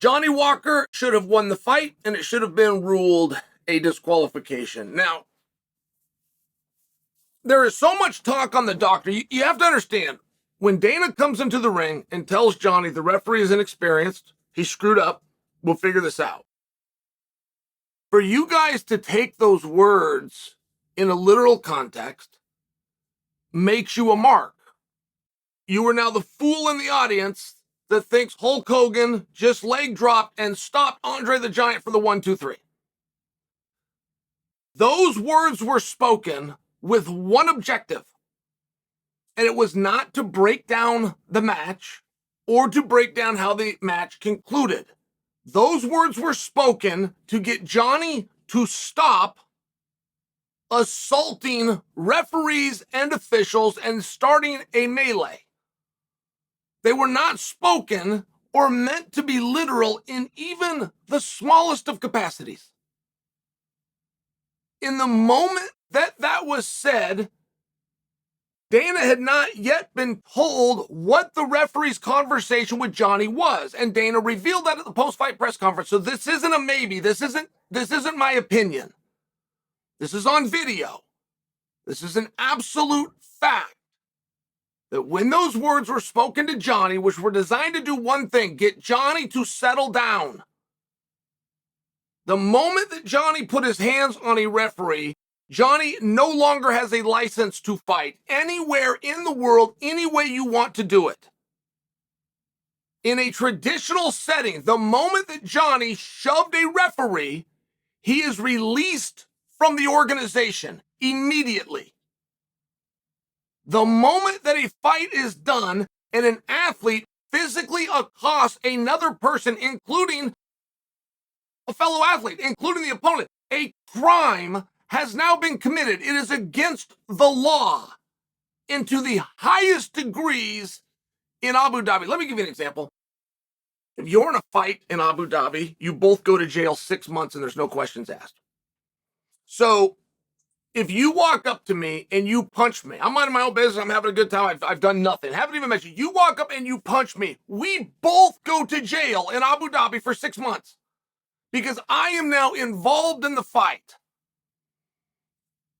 Johnny Walker should have won the fight, and it should have been ruled a disqualification. Now, there is so much talk on the doctor. You have to understand, when Dana comes into the ring and tells Johnny the referee is inexperienced, he screwed up, we'll figure this out. For you guys to take those words in a literal context makes you a mark. You are now the fool in the audience that thinks Hulk Hogan just leg dropped and stopped Andre the Giant for the 1-2-3. Those words were spoken with one objective, and it was not to break down the match or to break down how the match concluded. Those words were spoken to get Johnny to stop assaulting referees and officials and starting a melee. They were not spoken or meant to be literal in even the smallest of capacities. In the moment that was said, Dana had not yet been told what the referee's conversation with Johnny was, and Dana revealed that at the post-fight press conference. So this isn't a maybe. This isn't my opinion. This is on video. This is an absolute fact that when those words were spoken to Johnny, which were designed to do one thing, get Johnny to settle down. The moment that Johnny put his hands on a referee, Johnny no longer has a license to fight anywhere in the world, any way you want to do it. In a traditional setting, the moment that Johnny shoved a referee, he is released from the organization immediately. The moment that a fight is done and an athlete physically accosts another person, including a fellow athlete, including the opponent, a crime has now been committed. It is against the law into the highest degrees in Abu Dhabi. Let me give you an example. If you're in a fight in Abu Dhabi, you both go to jail 6 months and there's no questions asked. So if you walk up to me and you punch me, I'm minding my own business, I'm having a good time, I've done nothing, haven't even mentioned, you walk up and you punch me, we both go to jail in Abu Dhabi for 6 months because I am now involved in the fight.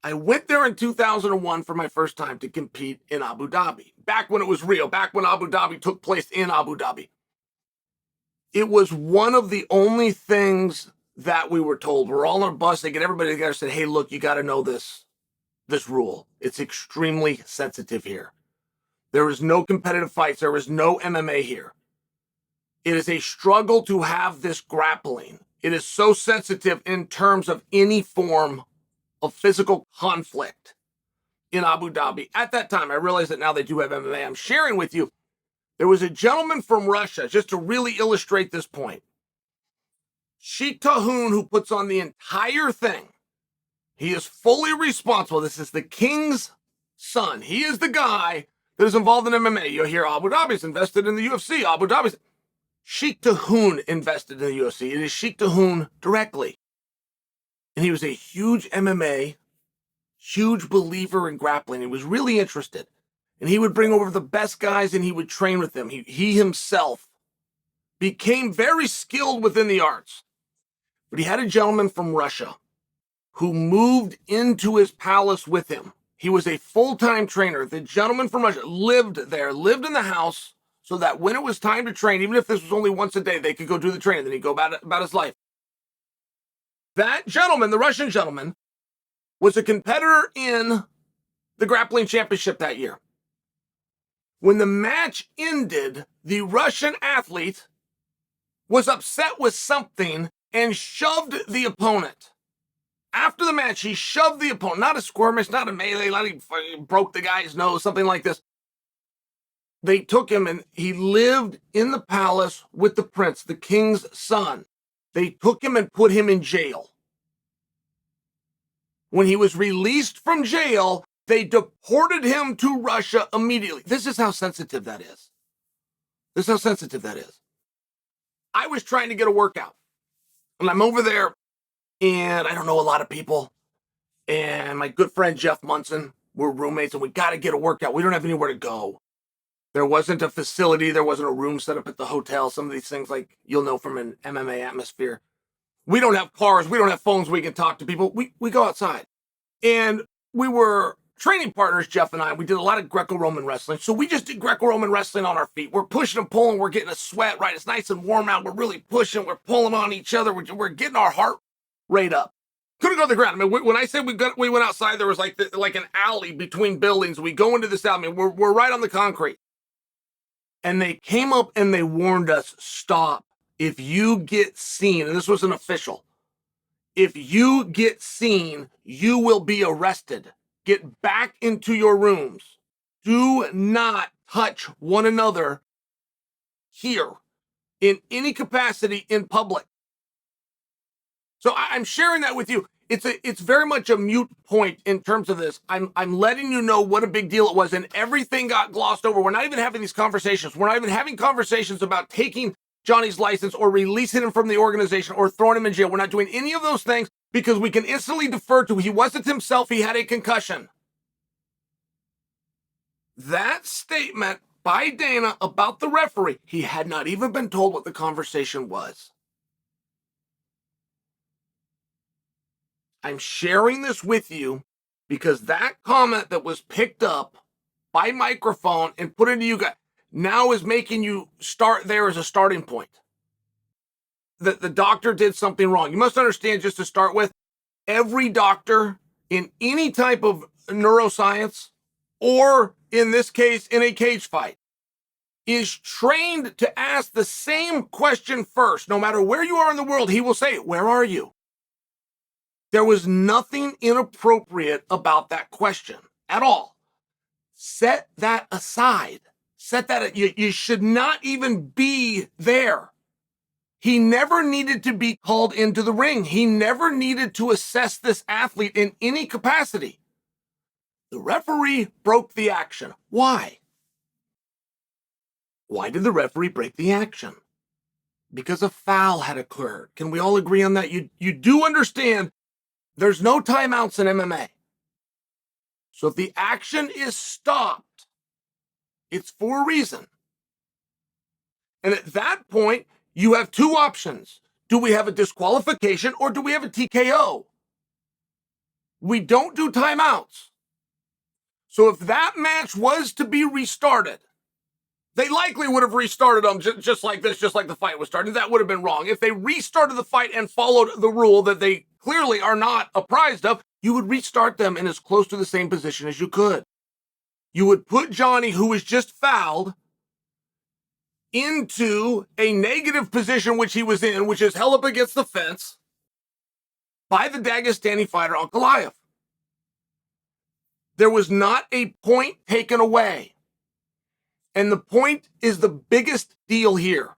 I went there in 2001 for my first time to compete in Abu Dhabi, back when it was real, back when Abu Dhabi took place in Abu Dhabi. It was one of the only things that we were told. We're all on a bus, they get everybody together and said, hey, look, you got to know this rule. It's extremely sensitive here. There is no competitive fights. There is no MMA here. It is a struggle to have this grappling. It is so sensitive in terms of any form of physical conflict in Abu Dhabi. At that time, I realize that now they do have MMA. I'm sharing with you, there was a gentleman from Russia, just to really illustrate this point. Sheikh Tahoon, who puts on the entire thing. He is fully responsible. This is the king's son. He is the guy that is involved in MMA. You'll hear Abu Dhabi's invested in the UFC. Abu Dhabi's. Sheikh Tahoon invested in the UFC. It is Sheikh Tahoon directly. And he was a huge MMA, huge believer in grappling. He was really interested. And he would bring over the best guys and he would train with them. He himself became very skilled within the arts. But he had a gentleman from Russia who moved into his palace with him. He was a full-time trainer. The gentleman from Russia lived there, lived in the house, so that when it was time to train, even if this was only once a day, they could go do the training. Then he'd go about his life. That gentleman, the Russian gentleman, was a competitor in the grappling championship that year. When the match ended, the Russian athlete was upset with something and shoved the opponent. After the match, he shoved the opponent, not a skirmish, not a melee, like he broke the guy's nose, something like this. They took him and he lived in the palace with the prince, the king's son. They took him and put him in jail. When he was released from jail, they deported him to Russia immediately. This is how sensitive that is. This is how sensitive that is. I was trying to get a workout. And I'm over there, and I don't know a lot of people. And my good friend Jeff Munson, we're roommates, and we got to get a workout. We don't have anywhere to go. There wasn't a facility. There wasn't a room set up at the hotel. Some of these things, like you'll know from an MMA atmosphere. We don't have cars. We don't have phones. We can talk to people. We go outside. And we were training partners, Jeff and I. We did a lot of Greco-Roman wrestling. So we just did Greco-Roman wrestling on our feet. We're pushing and pulling. We're getting a sweat, right? It's nice and warm out. We're really pushing. We're pulling on each other. We're getting our heart rate up. Couldn't go to the ground. I mean, when I said we went outside, there was like an alley between buildings. We go into this alley. I mean, we're right on the concrete. And they came up and they warned us, stop. If you get seen, and this was an official, if you get seen, you will be arrested. Get back into your rooms. Do not touch one another here in any capacity in public. So I'm sharing that with you. It's very much a moot point in terms of this. I'm letting you know what a big deal it was, and everything got glossed over. We're not even having these conversations. We're not even having conversations about taking Johnny's license or releasing him from the organization or throwing him in jail. We're not doing any of those things because we can instantly defer to he wasn't himself. He had a concussion. That statement by Dana about the referee, he had not even been told what the conversation was. I'm sharing this with you because that comment that was picked up by microphone and put into you guys now is making you start there as a starting point. That the doctor did something wrong. You must understand, just to start with, every doctor in any type of neuroscience, or in this case, in a cage fight, is trained to ask the same question first. No matter where you are in the world, he will say, where are you? There was nothing inappropriate about that question at all. Set that aside. Set that, you should not even be there. He never needed to be called into the ring. He never needed to assess this athlete in any capacity. The referee broke the action. Why? Why did the referee break the action? Because a foul had occurred. Can we all agree on that? You do understand there's no timeouts in MMA. So if the action is stopped, it's for a reason. And at that point, you have two options. Do we have a disqualification or do we have a TKO? We don't do timeouts. So if that match was to be restarted, they likely would have restarted them just like this, just like the fight was started. That would have been wrong. If they restarted the fight and followed the rule that they clearly are not apprised of, you would restart them in as close to the same position as you could. You would put Johnny, who was just fouled, into a negative position which he was in, which is held up against the fence by the Dagestani fighter Ankalaev. There was not a point taken away. And the point is the biggest deal here.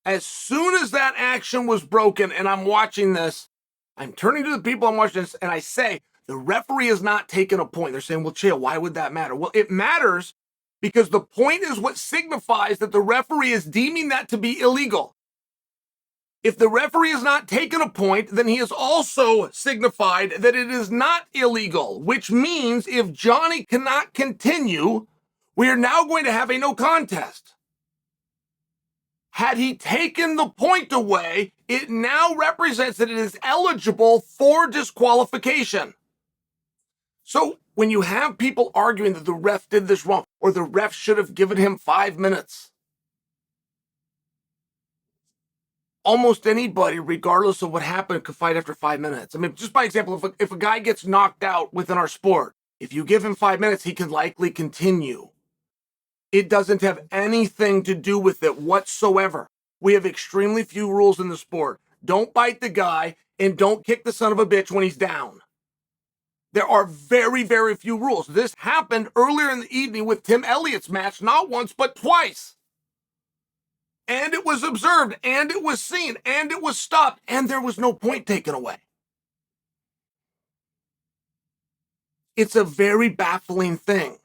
As soon as that action was broken, and I'm watching this, I'm turning to the people I'm watching this, and I say, the referee has not taken a point. They're saying, well, Chael, why would that matter? Well, it matters because the point is what signifies that the referee is deeming that to be illegal. If the referee has not taken a point, then he has also signified that it is not illegal, which means if Johnny cannot continue, we are now going to have a no contest. Had he taken the point away, it now represents that it is eligible for disqualification. So when you have people arguing that the ref did this wrong, or the ref should have given him 5 minutes, almost anybody, regardless of what happened, could fight after 5 minutes. I mean, just by example, if a guy gets knocked out within our sport, if you give him 5 minutes, he can likely continue. It doesn't have anything to do with it whatsoever. We have extremely few rules in the sport. Don't bite the guy and don't kick the son of a bitch when he's down. There are very, very few rules. This happened earlier in the evening with Tim Elliott's match, not once, but twice. And it was observed, and it was seen, and it was stopped, and there was no point taken away. It's a very baffling thing.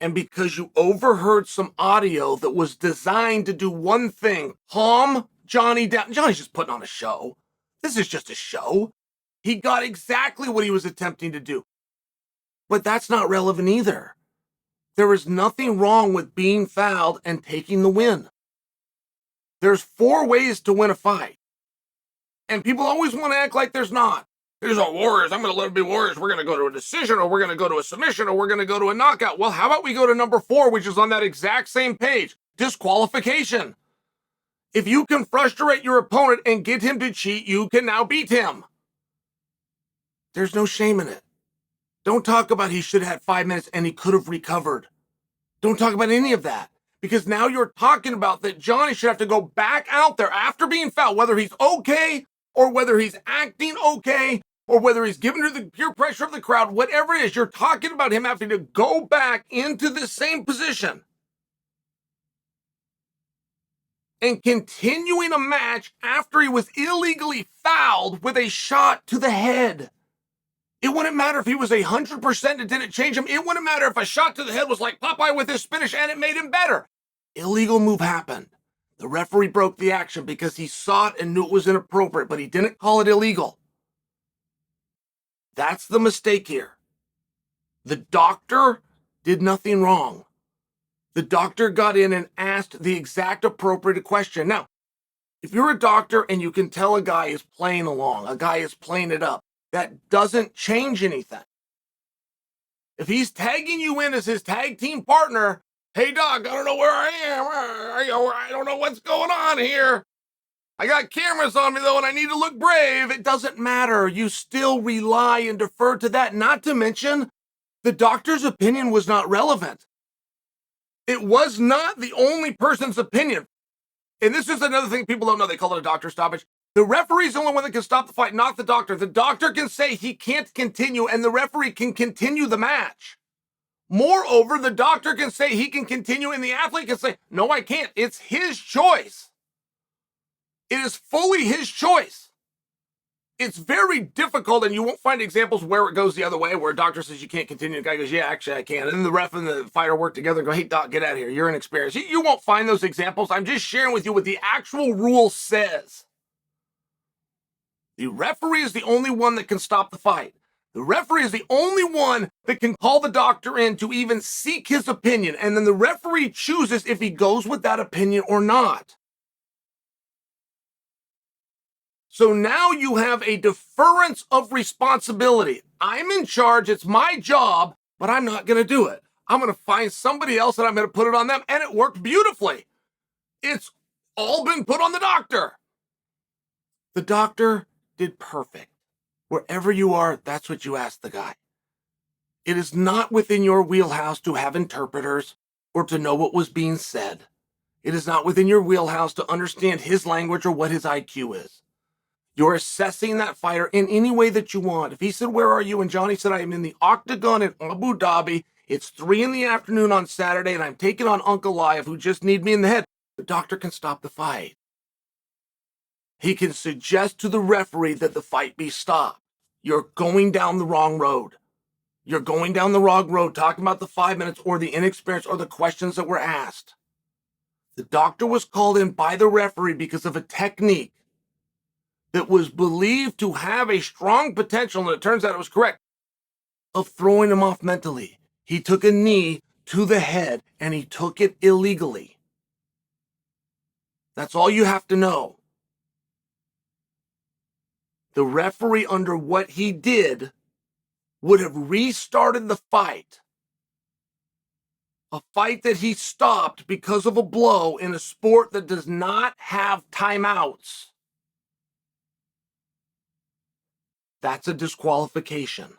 And because you overheard some audio that was designed to do one thing, calm Johnny down. Johnny's just putting on a show. This is just a show. He got exactly what he was attempting to do. But that's not relevant either. There is nothing wrong with being fouled and taking the win. There's 4 ways to win a fight. And people always want to act like there's not. There's a Warriors. I'm going to let it be Warriors. We're going to go to a decision, or we're going to go to a submission, or we're going to go to a knockout. Well, how about we go to number 4, which is on that exact same page? Disqualification. If you can frustrate your opponent and get him to cheat, you can now beat him. There's no shame in it. Don't talk about he should have had 5 minutes and he could have recovered. Don't talk about any of that. Because now you're talking about that Johnny should have to go back out there after being fouled, whether he's okay or whether he's acting okay or whether he's given to the peer pressure of the crowd, whatever it is, you're talking about him having to go back into the same position and continuing a match after he was illegally fouled with a shot to the head. It wouldn't matter if he was 100%, it didn't change him. It wouldn't matter if a shot to the head was like Popeye with his spinach and it made him better. Illegal move happened. The referee broke the action because he saw it and knew it was inappropriate, but he didn't call it illegal. That's the mistake here. The doctor did nothing wrong. The doctor got in and asked the exact appropriate question. Now, if you're a doctor and you can tell a guy is playing along, a guy is playing it up, that doesn't change anything. If he's tagging you in as his tag team partner, hey doc, I don't know where I am. I don't know what's going on here. I got cameras on me though and I need to look brave. It doesn't matter. You still rely and defer to that. Not to mention, the doctor's opinion was not relevant. It was not the only person's opinion. And this is another thing people don't know. They call it a doctor stoppage. The referee's the only one that can stop the fight, not the doctor. The doctor can say he can't continue, and the referee can continue the match. Moreover, the doctor can say he can continue, and the athlete can say, no, I can't. It's his choice. It is fully his choice. It's very difficult, and you won't find examples where it goes the other way, where a doctor says you can't continue. The guy goes, yeah, actually, I can. And then the ref and the fighter work together and go, hey, doc, get out of here. You're inexperienced. You won't find those examples. I'm just sharing with you what the actual rule says. The referee is the only one that can stop the fight. The referee is the only one that can call the doctor in to even seek his opinion. And then the referee chooses if he goes with that opinion or not. So now you have a deference of responsibility. I'm in charge. It's my job, but I'm not going to do it. I'm going to find somebody else and I'm going to put it on them. And it worked beautifully. It's all been put on the doctor. The doctor did perfect. Wherever you are, that's what you ask the guy. It is not within your wheelhouse to have interpreters or to know what was being said. It is not within your wheelhouse to understand his language or what his IQ is. You're assessing that fighter in any way that you want. If he said, where are you? And Johnny said, I am in the octagon in Abu Dhabi. It's 3 p.m. on Saturday, and I'm taking on Ankalaev, who just need me in the head. The doctor can stop the fight. He can suggest to the referee that the fight be stopped. You're going down the wrong road. You're going down the wrong road, talking about the 5 minutes or the inexperience or the questions that were asked. The doctor was called in by the referee because of a technique that was believed to have a strong potential, and it turns out it was correct, of throwing him off mentally. He took a knee to the head, and he took it illegally. That's all you have to know. The referee, under what he did, would have restarted the fight. A fight that he stopped because of a blow in a sport that does not have timeouts. That's a disqualification.